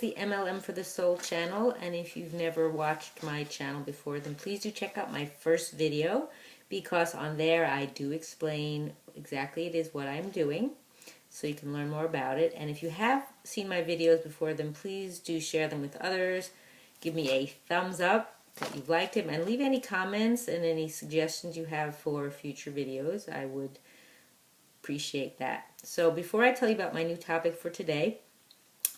the M.L.M for the Soul channel, and if you've never watched my channel before, then please do check out my first video, because on there I do explain exactly it is what I'm doing, so you can learn more about it. And if you have seen my videos before, then please do share them with others. Give me a thumbs up that you've liked them, and leave any comments and any suggestions you have for future videos. I would appreciate that. So before I tell you about my new topic for today,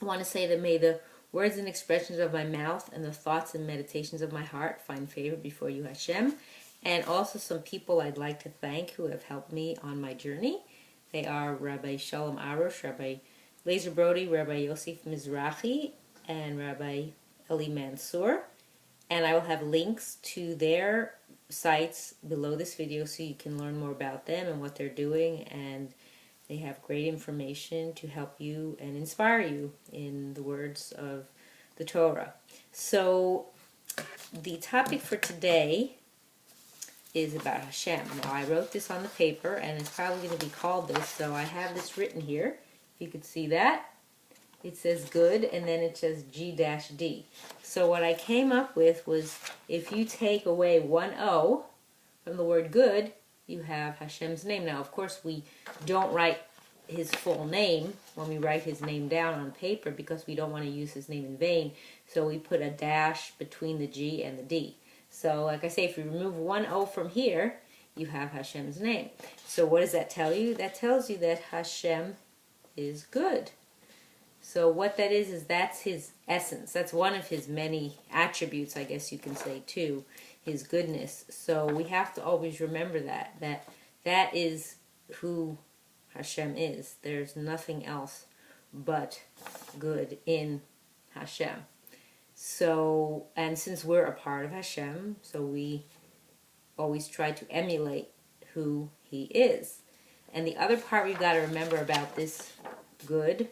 I want to say that may the words and expressions of my mouth and the thoughts and meditations of my heart find favor before you, Hashem. And also some people I'd like to thank who have helped me on my journey. They are Rabbi Shalom Arush, Rabbi Laser Brody, Rabbi Yosef Mizrahi, and Rabbi Eli Mansour. And I will have links to their sites below this video so you can learn more about them and what they're doing. And they have great information to help you and inspire you in the words of the Torah. So the topic for today is about Hashem. Now I wrote this on the paper and it's probably going to be called this, so I have this written here. If you could see that. It says good and then it says G-D. So what I came up with was, if you take away one O from the word good, you have Hashem's name. Now, of course, we don't write his full name when we write his name down on paper because we don't want to use his name in vain. So we put a dash between the G and the D. So, like I say, if you remove one O from here, you have Hashem's name. So what does that tell you? That tells you that Hashem is good. So what that is that's his essence. That's one of his many attributes, I guess you can say, too. His goodness. So we have to always remember that is who Hashem is. There's nothing else but good in Hashem. So, and since we're a part of Hashem, so we always try to emulate who he is. And the other part we've got to remember about this good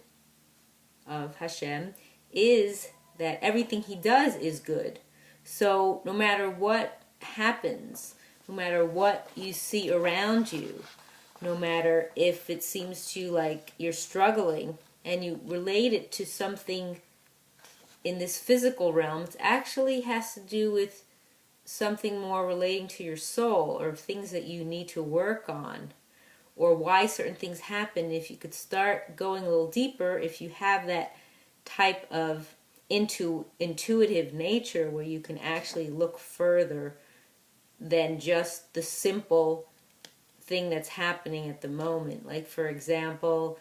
of Hashem is that everything he does is good. So no matter what happens, no matter what you see around you, no matter if it seems to you like you're struggling and you relate it to something in this physical realm, it actually has to do with something more relating to your soul or things that you need to work on, or why certain things happen. If you could start going a little deeper, if you have that type of intuitive nature where you can actually look further than just the simple thing that's happening at the moment. Like, for example,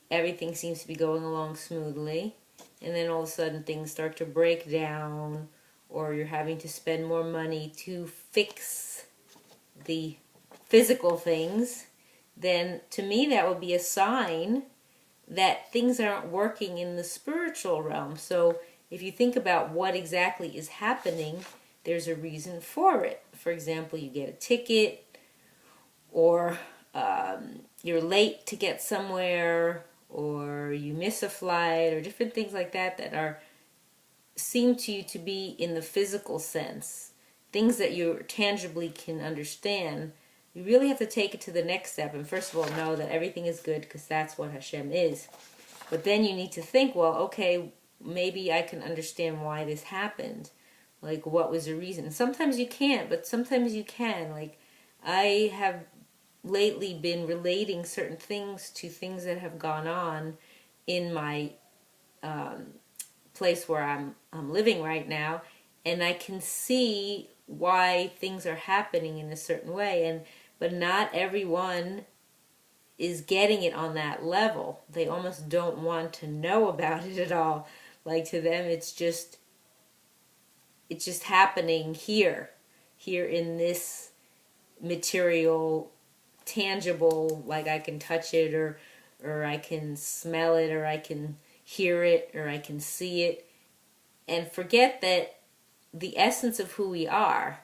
everything seems to be going along smoothly, and then all of a sudden things start to break down, or you're having to spend more money to fix the physical things. Then to me that would be a sign that things aren't working in the spiritual realm. So if you think about what exactly is happening, there's a reason for it. For example, you get a ticket, or you're late to get somewhere, or you miss a flight, or different things like that that are seem to you to be in the physical sense, things that you tangibly can understand. You really have to take it to the next step and first of all know that everything is good because that's what Hashem is. But then you need to think, well, okay, maybe I can understand why this happened. Like, what was the reason? Sometimes you can't, but sometimes you can. Like, I have lately been relating certain things to things that have gone on in my place where I'm living right now, and I can see why things are happening in a certain way, but not everyone is getting it on that level. They almost don't want to know about it at all. Like, to them it's just happening here in this material, tangible, like I can touch it, or I can smell it, or I can hear it, or I can see it, and forget that the essence of who we are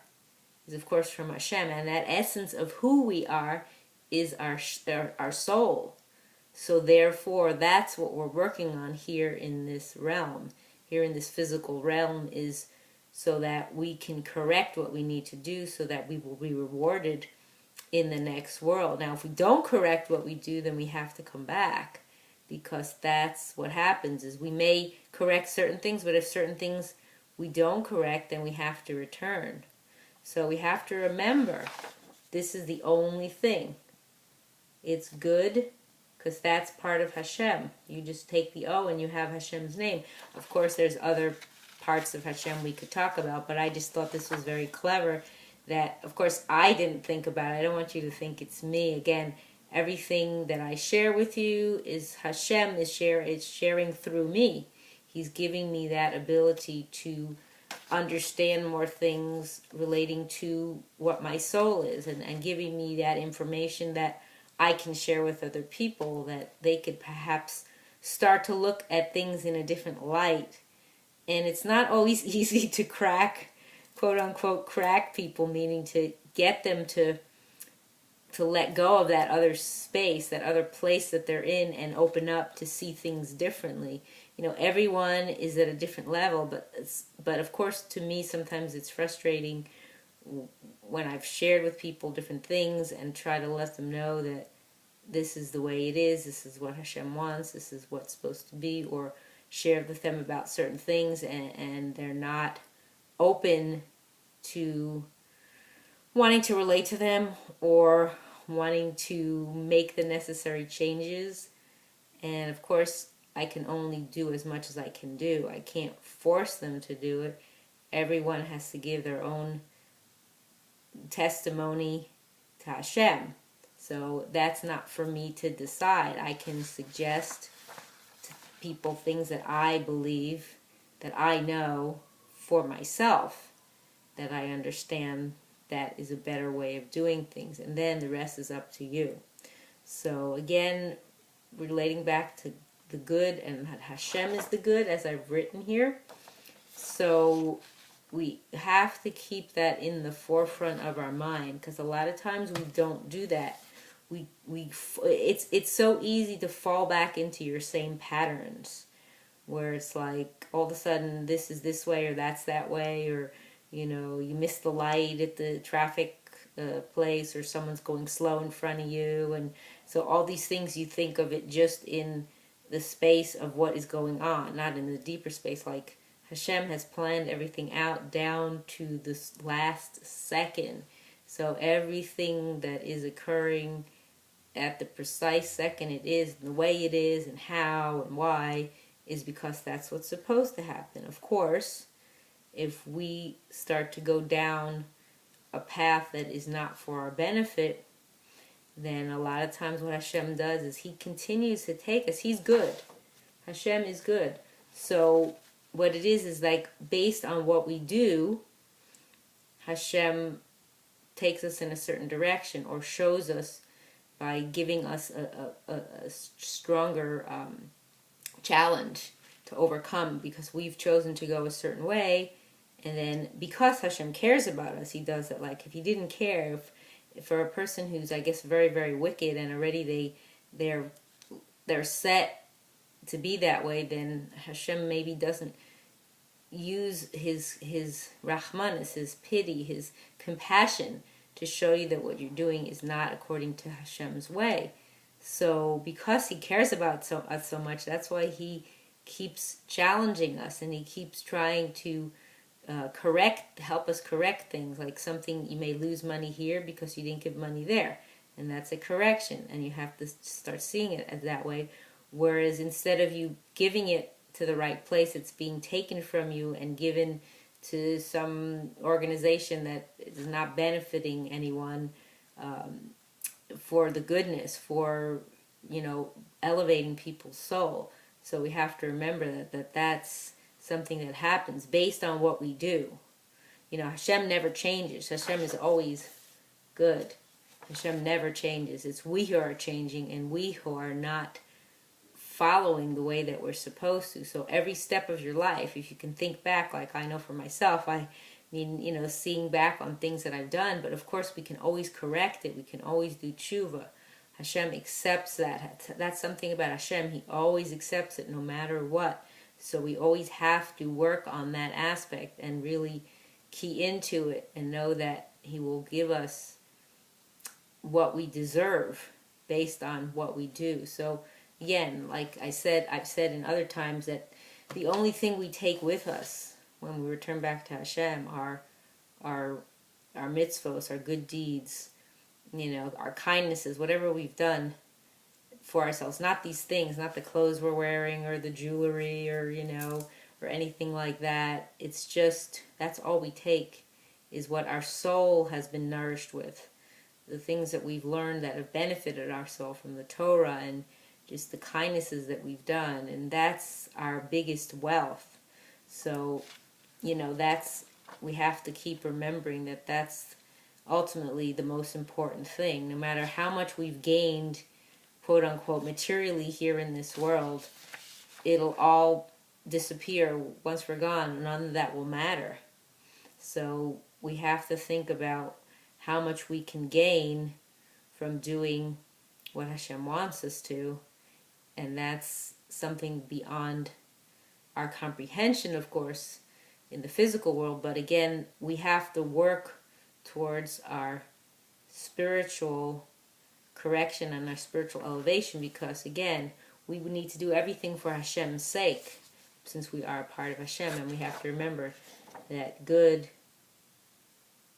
is, of course, from Hashem, and that essence of who we are is our soul. So therefore, that's what we're working on here in this realm, here in this physical realm, is so that we can correct what we need to do so that we will be rewarded in the next world. Now, if we don't correct what we do, then we have to come back because that's what happens, is we may correct certain things, but if certain things we don't correct, then we have to return. So we have to remember, this is the only thing. It's good because that's part of Hashem. You just take the O and you have Hashem's name. Of course, there's other parts of Hashem we could talk about, but I just thought this was very clever that, of course, I didn't think about it. I don't want you to think it's me. Again, everything that I share with you is Hashem is sharing through me. He's giving me that ability to understand more things relating to what my soul is, and giving me that information that I can share with other people, that they could perhaps start to look at things in a different light. And it's not always easy to crack, quote unquote, crack people, meaning to get them to let go of that other space, that other place that they're in, and open up to see things differently. You know, everyone is at a different level, but of course, to me, sometimes it's frustrating when I've shared with people different things and try to let them know that this is the way it is, this is what Hashem wants, this is what's supposed to be, or share with them about certain things, and they're not open to wanting to relate to them or wanting to make the necessary changes. And of course, I can only do as much as I can do. I can't force them to do it. Everyone has to give their own testimony to Hashem. So that's not for me to decide. I can suggest to people things that I believe, that I know for myself, that I understand that is a better way of doing things. And then the rest is up to you. So again, relating back to the good, and Hashem is the good, as I've written here. So we have to keep that in the forefront of our mind, because a lot of times we don't do that. It's so easy to fall back into your same patterns, where it's like all of a sudden this is this way or that's that way, or you know, you miss the light at the traffic place, or someone's going slow in front of you, and so all these things, you think of it just in the space of what is going on, not in the deeper space. Like Hashem has planned everything out down to this last second. So everything that is occurring at the precise second it is, and the way it is, and how and why, is because that's what's supposed to happen. Of course, if we start to go down a path that is not for our benefit, then a lot of times what Hashem does is He continues to take us. He's good. Hashem is good. So what it is like, based on what we do, Hashem takes us in a certain direction, or shows us by giving us a stronger challenge to overcome, because we've chosen to go a certain way. And then because Hashem cares about us, He does it. Like if He didn't care, if for a person who's, I guess, very, very wicked, and already they're set to be that way, then Hashem maybe doesn't use his Rahmanis, His pity, His compassion, to show you that what you're doing is not according to Hashem's way. So because He cares about us so much, that's why He keeps challenging us, and He keeps trying to help us correct things. Like something, you may lose money here because you didn't give money there, and that's a correction, and you have to start seeing it as that way. Whereas instead of you giving it to the right place, it's being taken from you and given to some organization that is not benefiting anyone, for the goodness, for, you know, elevating people's soul. So we have to remember that's something that happens based on what we do. You know, Hashem never changes. Hashem is always good. Hashem never changes. It's we who are changing, and we who are not following the way that we're supposed to. So every step of your life, if you can think back, like I know for myself, I mean, you know, seeing back on things that I've done, but of course we can always correct it. We can always do tshuva. Hashem accepts that. That's something about Hashem. He always accepts it no matter what. So we always have to work on that aspect and really key into it, and know that He will give us what we deserve based on what we do. So again, like I've said in other times, that the only thing we take with us when we return back to Hashem are our mitzvos, our good deeds, our kindnesses, whatever we've done for ourselves. Not these things, not the clothes we're wearing or the jewelry or or anything like that. It's just, that's all we take, is what our soul has been nourished with, the things that we've learned that have benefited our soul from the Torah, and just the kindnesses that we've done, and that's our biggest wealth. So we have to keep remembering that that's ultimately the most important thing. No matter how much we've gained, quote unquote, materially here in this world, it'll all disappear once we're gone. None of that will matter. So we have to think about how much we can gain from doing what Hashem wants us to, and that's something beyond our comprehension, of course, in the physical world. But again, we have to work towards our spiritual correction and our spiritual elevation, because again, we would need to do everything for Hashem's sake, since we are a part of Hashem, and we have to remember that good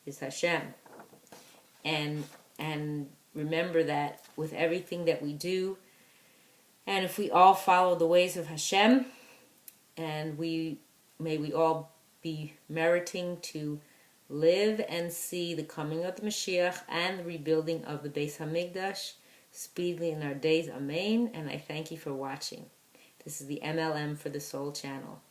is Hashem. And remember that with everything that we do, and if we all follow the ways of Hashem, and may we all be meriting to live and see the coming of the Mashiach and the rebuilding of the Beis Hamikdash speedily in our days. Amen. And I thank you for watching. This is the M.L.M for the Soul Channel.